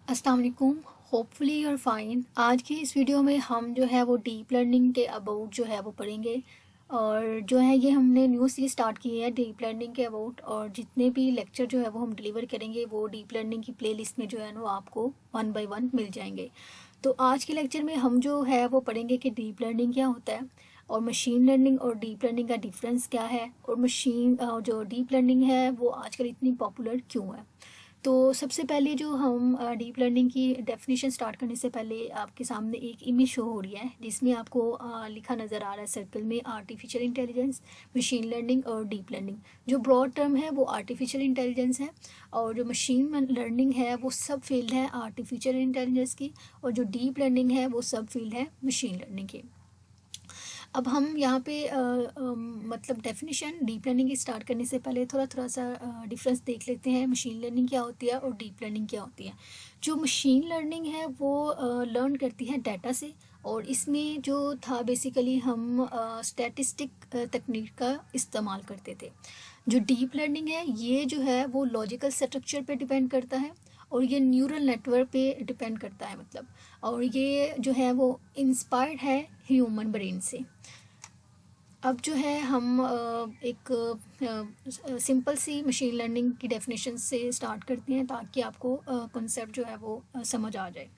अस्सलाम वालेकुम। Hopefully you're fine. आज की इस वीडियो में हम जो है वो डीप लर्निंग के अबाउट जो है वो पढ़ेंगे। और जो है ये हमने न्यू सीरीज स्टार्ट की है डीप लर्निंग के अबाउट, और जितने भी लेक्चर जो है वो हम डिलीवर करेंगे वो डीप लर्निंग की प्लेलिस्ट में जो है ना वो आपको वन बाय वन मिल जाएंगे। तो आज के लेक्चर में हम जो है वो पढ़ेंगे कि डीप लर्निंग क्या होता है, और मशीन लर्निंग और डीप लर्निंग का डिफरेंस क्या है, और जो डीप लर्निंग है वो आजकल इतनी पॉपुलर क्यों है। तो सबसे पहले जो हम डीप लर्निंग की डेफिनेशन स्टार्ट करने से पहले आपके सामने एक इमेज शो हो रही है जिसमें आपको लिखा नज़र आ रहा है सर्कल में आर्टिफिशियल इंटेलिजेंस, मशीन लर्निंग और डीप लर्निंग। जो ब्रॉड टर्म है वो आर्टिफिशियल इंटेलिजेंस है, और जो मशीन लर्निंग है वो सब फील्ड है आर्टिफिशियल इंटेलिजेंस की, और जो डीप लर्निंग है वो सब फील्ड है मशीन लर्निंग की। अब हम यहाँ पे मतलब डेफिनेशन डीप लर्निंग की स्टार्ट करने से पहले थोड़ा थोड़ा सा डिफरेंस देख लेते हैं। मशीन लर्निंग क्या होती है और डीप लर्निंग क्या होती है। जो मशीन लर्निंग है वो लर्न करती है डाटा से, और इसमें जो था बेसिकली हम स्टैटिस्टिक तकनीक का इस्तेमाल करते थे। जो डीप लर्निंग है ये जो है वो लॉजिकल स्ट्रक्चर पे डिपेंड करता है, और ये न्यूरल नेटवर्क पे डिपेंड करता है मतलब, और ये जो है वो इंस्पायर्ड है ह्यूमन ब्रेन से। अब जो है हम एक सिंपल सी मशीन लर्निंग की डेफिनेशन से स्टार्ट करते हैं ताकि आपको कॉन्सेप्ट जो है वो समझ आ जाए।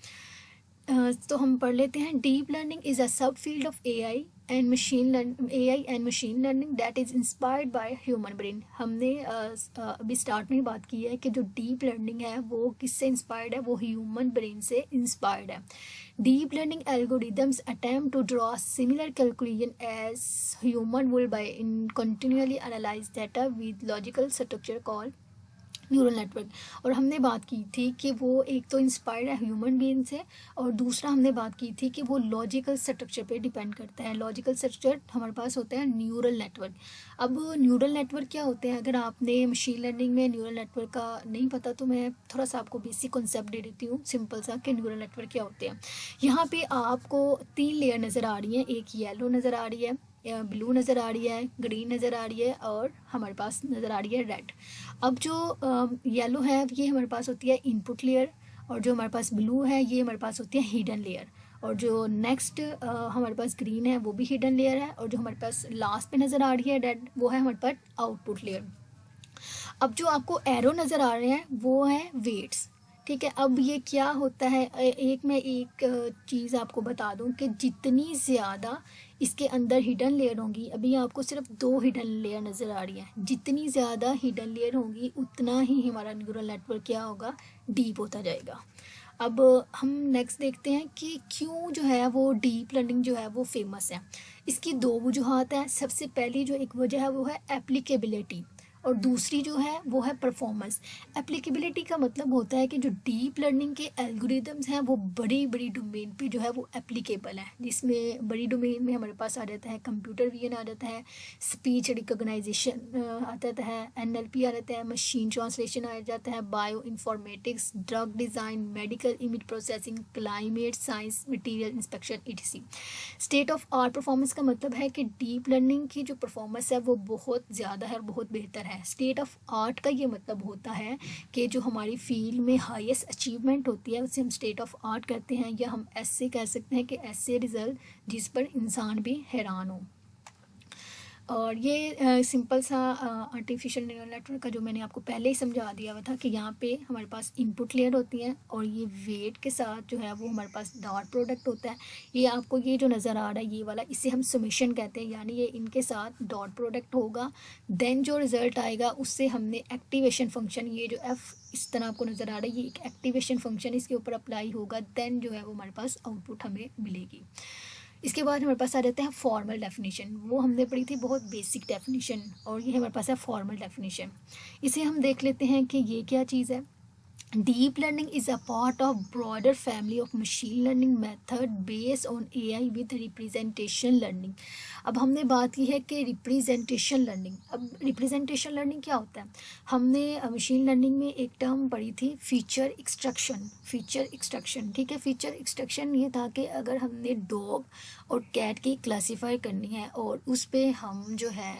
तो हम पढ़ लेते हैं। डीप लर्निंग इज़ अ सब field of AI and machine learning that is inspired by human brain. हमने अभी स्टार्ट में ही बात की है कि जो डीप लर्निंग है वो किससे इंस्पायर्ड है, वो ह्यूमन ब्रेन से इंस्पायर्ड है। Deep learning algorithms attempt to draw similar conclusion as human would by in continually analyze data with logical structure called neural network. और हमने बात की थी कि वो एक तो इंस्पायर्ड है ह्यूमन बीइंग से, और दूसरा हमने बात की थी कि वो लॉजिकल स्ट्रक्चर पे डिपेंड करता है। लॉजिकल स्ट्रक्चर हमारे पास होता है न्यूरल नेटवर्क। अब न्यूरल नेटवर्क क्या होते हैं, अगर आपने मशीन लर्निंग में न्यूरल नेटवर्क का नहीं पता तो मैं थोड़ा सा आपको बेसिक कॉन्सेप्ट दे देती हूँ सिंपल सा कि न्यूरल नेटवर्क क्या होते हैं। यहाँ पे आपको 3 लेयर नज़र आ रही हैं। एक येलो नज़र आ रही है, ब्लू नज़र आ रही है, ग्रीन नज़र आ रही है, और हमारे पास नज़र आ रही है रेड। अब जो येलो है ये हमारे पास होती है इनपुट लेयर, और जो हमारे पास ब्लू है ये हमारे पास होती है हिडन लेयर, और जो नेक्स्ट हमारे पास ग्रीन है वो भी हिडन लेयर है, और जो हमारे पास लास्ट पे नज़र आ रही है रेड वो है हमारे पास आउटपुट लेयर। अब जो आपको एरो नज़र आ रहे हैं वो है वेट्स। ठीक है, अब ये क्या होता है, एक मैं एक चीज़ आपको बता दूं कि जितनी ज़्यादा इसके अंदर हिडन लेयर होंगी, अभी आपको सिर्फ 2 हिडन लेयर नज़र आ रही हैं, जितनी ज़्यादा हिडन लेयर होंगी उतना ही हमारा न्यूरल नेटवर्क क्या होगा, डीप होता जाएगा। अब हम नेक्स्ट देखते हैं कि क्यों जो है वो डीप लर्निंग जो है वो फेमस है। इसकी 2 वजूहात हैं। सबसे पहली जो एक वजह है वो है एप्लीकेबिलिटी, और दूसरी जो है वो है परफॉर्मेंस। एप्लीकेबिलिटी का मतलब होता है कि जो डीप लर्निंग के एल्गोरिदम्स हैं वो बड़ी बड़ी डोमेन पे जो है वो एप्लीकेबल है, जिसमें बड़ी डोमेन में हमारे पास आ जाता है कंप्यूटर विजन आ जाता है, स्पीच रिकॉग्नाइजेशन आ जाता है, एनएलपी आ जाता है, मशीन ट्रांसलेशन आ जाता है, bio informatics, drug design, medical image processing, climate science, material inspection etc। State of art performance का मतलब है कि डीप लर्निंग की जो परफॉर्मेंस है वो बहुत ज़्यादा है और बहुत बेहतर है। स्टेट ऑफ आर्ट का ये मतलब होता है कि जो हमारी फील्ड में हाईएस्ट अचीवमेंट होती है उसे हम स्टेट ऑफ आर्ट कहते हैं, या हम ऐसे कह सकते हैं कि ऐसे रिजल्ट जिस पर इंसान भी हैरान हो। और ये सिंपल सा आर्टिफिशियल न्यूरल नेटवर्क का जो मैंने आपको पहले ही समझा दिया हुआ था कि यहाँ पे हमारे पास इनपुट लेयर होती है, और ये वेट के साथ जो है वो हमारे पास डॉट प्रोडक्ट होता है। ये आपको ये जो नज़र आ रहा है ये वाला, इसे हम समेशन कहते हैं, यानी ये इनके साथ डॉट प्रोडक्ट होगा। देन जो रिज़ल्ट आएगा उससे हमने एक्टिवेशन फंक्शन, ये जो एफ इस तरह आपको नज़र आ रहा है ये एक एक्टिवेशन फंक्शन इसके ऊपर अप्लाई होगा, देन जो है वो हमारे पास आउटपुट हमें मिलेगी। इसके बाद हमारे पास आ जाते हैं फॉर्मल डेफिनेशन। वो हमने पढ़ी थी बहुत बेसिक डेफिनेशन, और ये हमारे पास है फॉर्मल डेफिनेशन। इसे हम देख लेते हैं कि ये क्या चीज़ है। Deep learning is a part of broader family of machine learning method based on AI with representation learning। अब हमने बात की है कि रिप्रेजेंटेशन लर्निंग। अब रिप्रेजेंटेशन लर्निंग क्या होता है, हमने मशीन लर्निंग में एक टर्म पढ़ी थी फीचर एक्सट्रैक्शन। फीचर एक्सट्रैक्शन, ठीक है, फीचर एक्सट्रैक्शन ये था कि अगर हमने डॉग और कैट की क्लासीफाई करनी है और उस पर हम जो है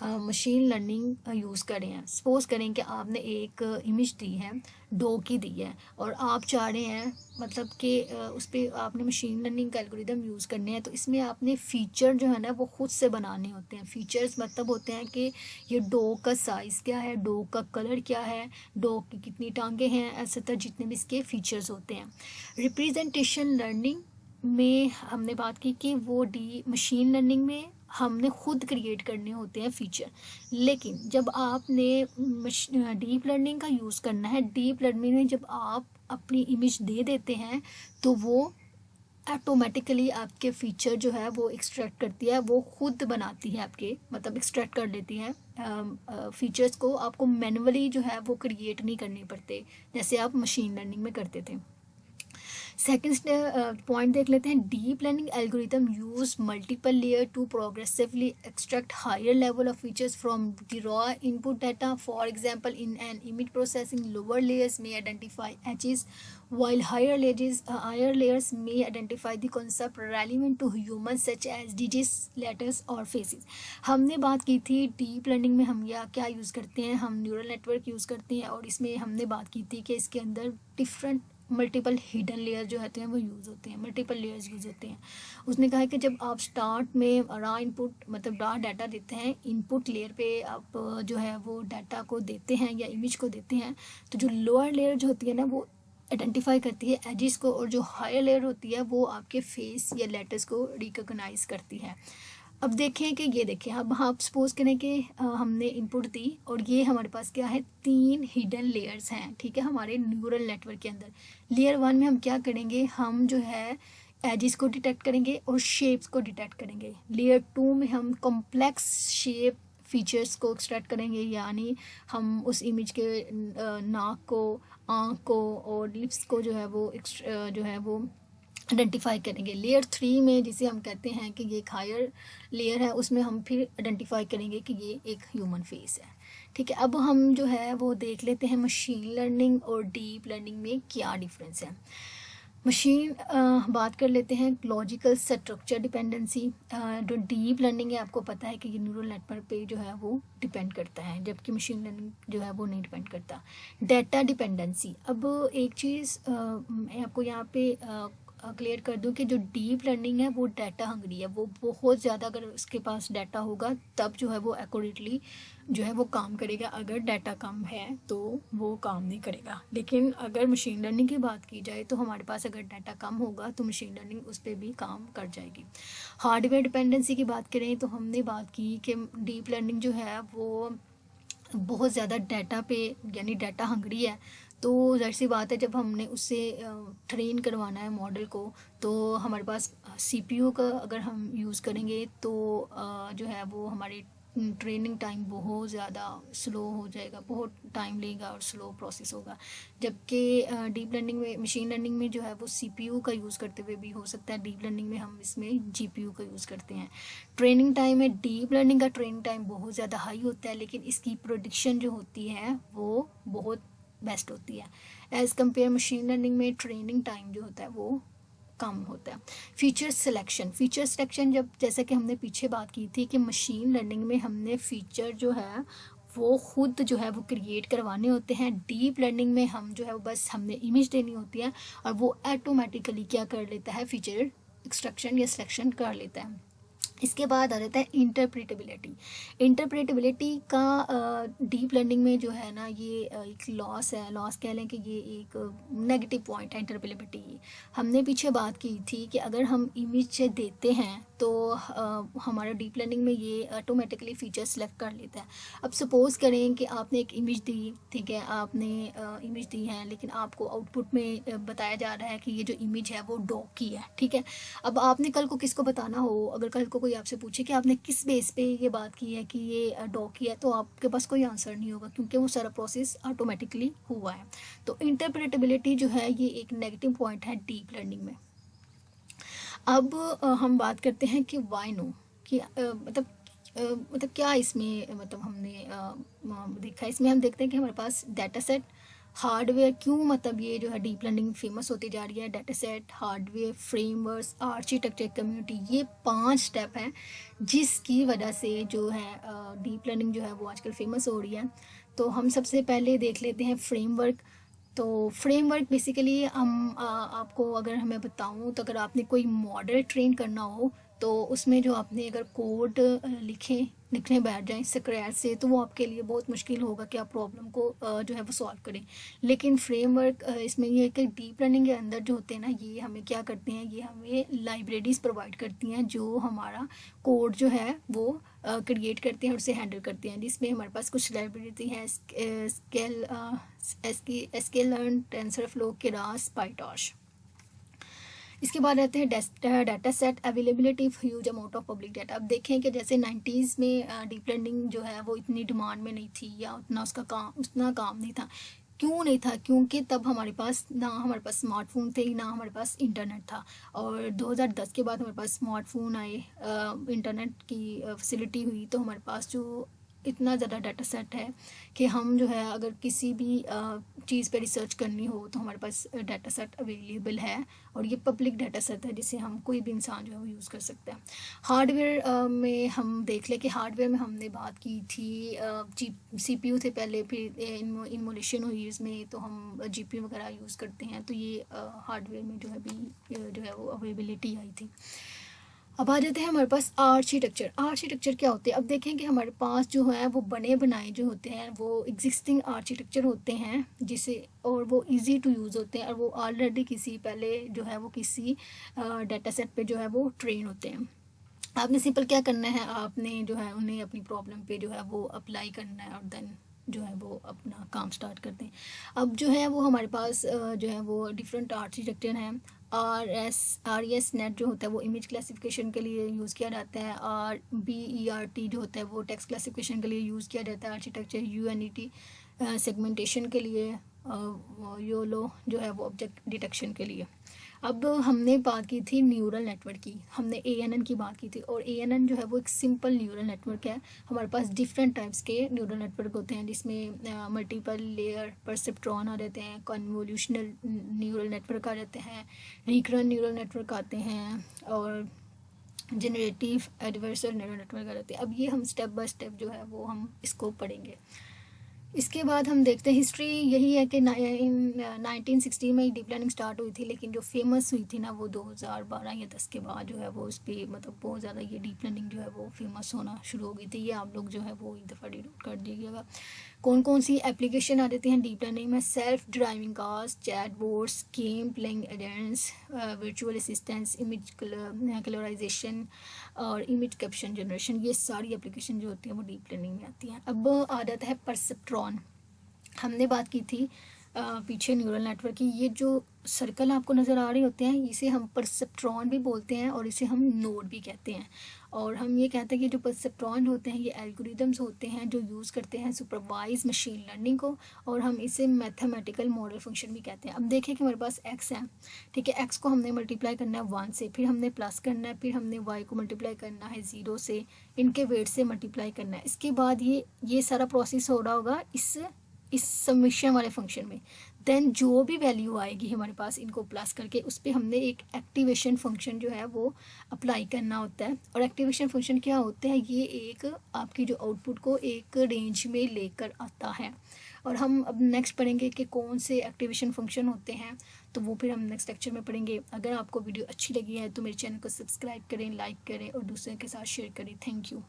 मशीन लर्निंग यूज़ कर रहे हैं। सपोज़ करें कि आपने एक इमेज दी है, डॉग की दी है, और आप चाह रहे हैं मतलब कि उस पर आपने मशीन लर्निंग का एल्गोरिदम यूज़ करने हैं, तो इसमें आपने फ़ीचर जो है ना वो खुद से बनाने होते हैं। फ़ीचर्स मतलब होते हैं कि ये डॉग का साइज़ क्या है, डॉग का कलर क्या है, डॉग की कितनी टांगें हैं, ऐसे तरह जितने भी इसके फ़ीचर्स होते हैं। रिप्रेजेंटेशन लर्निंग में हमने बात की कि वो मशीन लर्निंग में हमने खुद क्रिएट करने होते हैं फ़ीचर। लेकिन जब आपने डीप लर्निंग का यूज़ करना है, डीप लर्निंग में जब आप अपनी इमेज दे देते हैं तो वो ऑटोमेटिकली आपके फ़ीचर जो है वो एक्सट्रैक्ट करती है, वो खुद बनाती है आपके, मतलब एक्सट्रैक्ट कर लेती है फ़ीचर्स को। आपको मैनुअली जो है वो क्रिएट नहीं करने पड़ते जैसे आप मशीन लर्निंग में करते थे। सेकेंड पॉइंट देख लेते हैं। Deep learning algorithm use multiple layer to progressively extract higher level of features from the raw input data. For example in an image processing lower layers may identify edges while higher layers may identify the concept relevant to humans such as digits, letters और faces। हमने बात की थी deep learning में हम क्या use करते हैं, हम न्यूरल नेटवर्क यूज़ करते हैं, और इसमें हमने बात की थी कि इसके अंदर डिफरेंट मल्टीपल हिडन लेयर जो होते हैं वो यूज़ होते हैं, मल्टीपल लेयर्स यूज़ होते हैं। उसने कहा है कि जब आप स्टार्ट में रॉ इनपुट मतलब रॉ डाटा देते हैं, इनपुट लेयर पे आप जो है वो डाटा को देते हैं या इमेज को देते हैं, तो जो लोअर लेयर जो होती है ना वो आइडेंटिफाई करती है एजिस को, और जो हायर लेयर होती है वो आपके फेस या लेटर्स को रिकॉग्नाइज करती है। अब देखें कि ये देखें, अब आप सपोज करें कि हमने इनपुट दी और ये हमारे पास क्या है, 3 हिडन लेयर्स हैं, ठीक है, हमारे न्यूरल नेटवर्क के अंदर। लेयर 1 में हम क्या करेंगे, हम जो है एजिस को डिटेक्ट करेंगे और शेप्स को डिटेक्ट करेंगे। लेयर 2 में हम कॉम्प्लेक्स शेप फीचर्स को एक्सट्रैक्ट करेंगे, यानी हम उस इमेज के नाक को, आँख को और लिप्स को जो है वो आइडेंटिफाई करेंगे। लेयर 3 में जिसे हम कहते हैं कि ये एक हायर लेयर है, उसमें हम फिर आइडेंटिफाई करेंगे कि ये एक ह्यूमन फेस है। ठीक है, अब हम जो है वो देख लेते हैं मशीन लर्निंग और डीप लर्निंग में क्या डिफरेंस है। मशीन बात कर लेते हैं लॉजिकल स्ट्रक्चर डिपेंडेंसी। जो डीप लर्निंग है आपको पता है कि ये न्यूरल नेटवर्क पे जो है वो डिपेंड करता है, जबकि मशीन लर्निंग जो है वो नहीं डिपेंड करता। डेटा डिपेंडेंसी, अब एक चीज़ मैं आपको यहाँ पे क्लियर कर दूं कि जो डीप लर्निंग है वो डाटा हंगरी है, वो बहुत ज़्यादा अगर उसके पास डाटा होगा तब जो है वो एक्यूरेटली जो है वो काम करेगा, अगर डाटा कम है तो वो काम नहीं करेगा। लेकिन अगर मशीन लर्निंग की बात की जाए तो हमारे पास अगर डाटा कम होगा तो मशीन लर्निंग उस पर भी काम कर जाएगी। हार्डवेयर डिपेंडेंसी की बात करें तो हमने बात की कि डीप लर्निंग जो है वो बहुत ज़्यादा डाटा पे यानी डाटा हंगरी है, तो जाहिर सी बात है जब हमने उससे ट्रेन करवाना है मॉडल को, तो हमारे पास सीपीयू का अगर हम यूज़ करेंगे तो जो है वो हमारी ट्रेनिंग टाइम बहुत ज़्यादा स्लो हो जाएगा, बहुत टाइम लेगा और स्लो प्रोसेस होगा। जबकि डीप लर्निंग में, मशीन लर्निंग में जो है वो सीपीयू का यूज़ करते हुए भी हो सकता है, डीप लर्निंग में हम इसमें जीपीयू का यूज़ करते हैं। ट्रेनिंग टाइम में डीप लर्निंग का ट्रेनिंग टाइम बहुत ज़्यादा हाई होता है, लेकिन इसकी प्रोडिक्शन जो होती है वो बहुत बेस्ट होती है। एज़ कम्पेयर मशीन लर्निंग में ट्रेनिंग टाइम जो होता है वो कम होता है। फीचर सिलेक्शन जब जैसे कि हमने पीछे बात की थी कि मशीन लर्निंग में हमने फीचर जो है वो खुद जो है वो क्रिएट करवाने होते हैं। डीप लर्निंग में हम जो है वो बस हमने इमेज देनी होती है और वो ऑटोमेटिकली क्या कर लेता है, फीचर एक्सट्रैक्शन या सिलेक्शन कर लेता है। इसके बाद आ जाता है इंटरप्रेटेबिलिटी का। डीप लर्निंग में जो है ना ये एक लॉस कह लें कि ये एक नेगेटिव पॉइंट है इंटरप्रेटेबिलिटी। हमने पीछे बात की थी कि अगर हम इमेज देते हैं तो हमारा डीप लर्निंग में ये ऑटोमेटिकली फीचर सेलेक्ट कर लेता है। अब सपोज़ करें कि आपने एक इमेज दी, ठीक है, आपने इमेज दी है, लेकिन आपको आउटपुट में बताया जा रहा है कि ये जो इमेज है वो डॉग की है, ठीक है। अब आपने कल को किसको बताना हो, अगर कल को कोई आपसे पूछे कि आपने किस बेस पे ये बात की है कि ये डॉग की है, तो आपके पास कोई आंसर नहीं होगा क्योंकि वो सारा प्रोसेस ऑटोमेटिकली हुआ है। तो इंटरप्रेटेबिलिटी जो है ये एक नेगेटिव पॉइंट है डीप लर्निंग में। अब हम बात करते हैं कि वाई नो, कि मतलब क्या इसमें मतलब हमने देखा है। इसमें हम देखते हैं कि हमारे पास डाटा सेट हार्डवेयर क्यों, मतलब ये जो है डीप लर्निंग फेमस होती जा रही है। Data set, hardware, frameworks, architecture, community, ये 5 स्टेप हैं जिसकी वजह से जो है डीप लर्निंग जो है वो आजकल फेमस हो रही है। तो हम सबसे पहले देख लेते हैं फ्रेमवर्क। तो फ्रेमवर्क बेसिकली आपको अगर हमें बताऊं, तो अगर आपने कोई मॉडल ट्रेन करना हो तो उसमें जो आपने अगर कोड लिखने बैठ जाएं स्क्रैच से, तो वो आपके लिए बहुत मुश्किल होगा कि आप प्रॉब्लम को जो है वो सॉल्व करें। लेकिन फ्रेमवर्क इसमें ये है कि डीप लर्निंग के अंदर जो होते हैं ना, ये हमें क्या करते हैं, ये हमें लाइब्रेरीज प्रोवाइड करती हैं जो हमारा कोड जो है वो क्रिएट करते हैं और उसे हैंडल करते हैं। जिसमें हमारे पास कुछ लाइब्रेरी हैं, स्केल लर्न, टेंसरफ्लो, केरास, पाइटॉश। इसके बाद रहते हैं data set availability, huge amount of public data. अब देखें कि जैसे 90s में डीप लर्निंग जो है वो इतनी डिमांड में नहीं थी, या उतना काम नहीं था। क्यों नहीं था? क्योंकि तब हमारे पास स्मार्टफोन थे, ना हमारे पास इंटरनेट था। और 2010 के बाद हमारे पास स्मार्टफोन आए, इंटरनेट की फैसिलिटी हुई, तो हमारे पास जो इतना ज़्यादा डाटा सेट है कि हम जो है अगर किसी भी चीज़ पे रिसर्च करनी हो तो हमारे पास डाटा सेट अवेलेबल है। और ये पब्लिक डाटा सेट है जिसे हम कोई भी इंसान जो है वो यूज़ कर सकता है। हार्डवेयर में हम देख लें कि हार्डवेयर में हमने बात की थी CPU थे पहले, फिर इन्वोल्यूशन हुई इसमें, तो हम GPU वगैरह यूज़ करते हैं। तो ये हार्डवेयर में जो है भी जो है वो अवेलेबिलिटी आई थी। अब आ जाते हैं हमारे पास आर्किटेक्चर। आर्किटेक्चर क्या होते हैं? अब देखें कि हमारे पास जो है वो बने बनाए जो होते हैं वो एग्जिस्टिंग आर्किटेक्चर होते हैं, जिसे और वो इजी टू यूज़ होते हैं, और वो ऑलरेडी किसी पहले जो है वो किसी डाटा सेट पे जो है वो ट्रेन होते हैं। आपने सिंपल क्या करना है, आपने जो है उन्हें अपनी प्रॉब्लम पे जो है वो अप्लाई करना है और देन जो है वो अपना काम स्टार्ट करते हैं। अब जो है वो हमारे पास जो है वो डिफरेंट आर्किटेक्चर हैं। RES नेट जो होता है वो इमेज क्लासिफिकेशन के लिए यूज़ किया जाता है। BERT जो होता है वो टेक्स्ट क्लासिफिकेशन के लिए यूज़ किया जाता है आर्किटेक्चर। UNIT सेगमेंटेशन के लिए। YOLO जो है वो ऑब्जेक्ट डिटेक्शन के लिए। अब हमने बात की थी न्यूरल नेटवर्क की, हमने ANN की बात की थी। और ANN जो है वो एक सिंपल न्यूरल नेटवर्क है। हमारे पास डिफरेंट टाइप्स के न्यूरल नेटवर्क होते हैं, जिसमें मल्टीपल लेयर परसेप्ट्रॉन आ जाते हैं, कन्वोल्यूशनल न्यूरल नेटवर्क आ जाते हैं, रिकरेंट न्यूरल नेटवर्क आते हैं, और जनरेटिव एडवर्सर न्यूरल नेटवर्क आ जाते हैं। अब ये हम स्टेप बाय स्टेप जो है वो हम इसको पढ़ेंगे। इसके बाद हम देखते हैं हिस्ट्री। यही है कि 1960 में डीप लर्निंग स्टार्ट हुई थी, लेकिन जो फेमस हुई थी ना वो 2012 या 10 के बाद जो है वो इस पर मतलब बहुत ज़्यादा ये डीप लर्निंग जो है वो फेमस होना शुरू हो गई थी। ये आप लोग जो है वो एक दफ़ा डिनोट कर दीजिएगा। कौन कौन सी एप्लीकेशन आ जाती हैं डीप लर्निंग में? Self driving cars, chat boards, game playing agents, virtual assistants, image colourisation और इमेज कैप्शन जनरेशन। ये सारी एप्लीकेशन जो होती हैं वो डीप लर्निंग में आती हैं। अब आ जाता है परसेप्ट्रॉन। हमने बात की थी पीछे न्यूरल नेटवर्क की। ये जो सर्कल आपको नज़र आ रहे होते हैं इसे हम परसेप्ट्रॉन भी बोलते हैं, और इसे हम नोड भी कहते हैं। और हम ये कहते हैं कि जो परसेप्ट्रॉन होते हैं ये एल्गोरिदम्स होते हैं जो यूज़ करते हैं सुपरवाइज मशीन लर्निंग को, और हम इसे मैथमेटिकल मॉडल फंक्शन भी कहते हैं। अब देखें कि हमारे पास x है, ठीक है। x को हमने मल्टीप्लाई करना है 1 से, फिर हमने प्लस करना है, फिर हमने y को मल्टीप्लाई करना है 0 से, इनके वेट से मल्टीप्लाई करना है। इसके बाद ये सारा प्रोसेस हो रहा होगा इस समेशन वाले फंक्शन में। देन जो भी वैल्यू आएगी हमारे पास इनको प्लस करके उस पर हमने एक एक्टिवेशन फंक्शन जो है वो अप्लाई करना होता है। और एक्टिवेशन फंक्शन क्या होता है? ये एक आपकी जो आउटपुट को एक रेंज में लेकर आता है। और हम अब नेक्स्ट पढ़ेंगे कि कौन से एक्टिवेशन फंक्शन होते हैं, तो वो फिर हम नेक्स्ट लेक्चर में पढ़ेंगे। अगर आपको वीडियो अच्छी लगी है तो मेरे चैनल को सब्सक्राइब करें, लाइक करें और दूसरे के साथ शेयर करें। Thank you.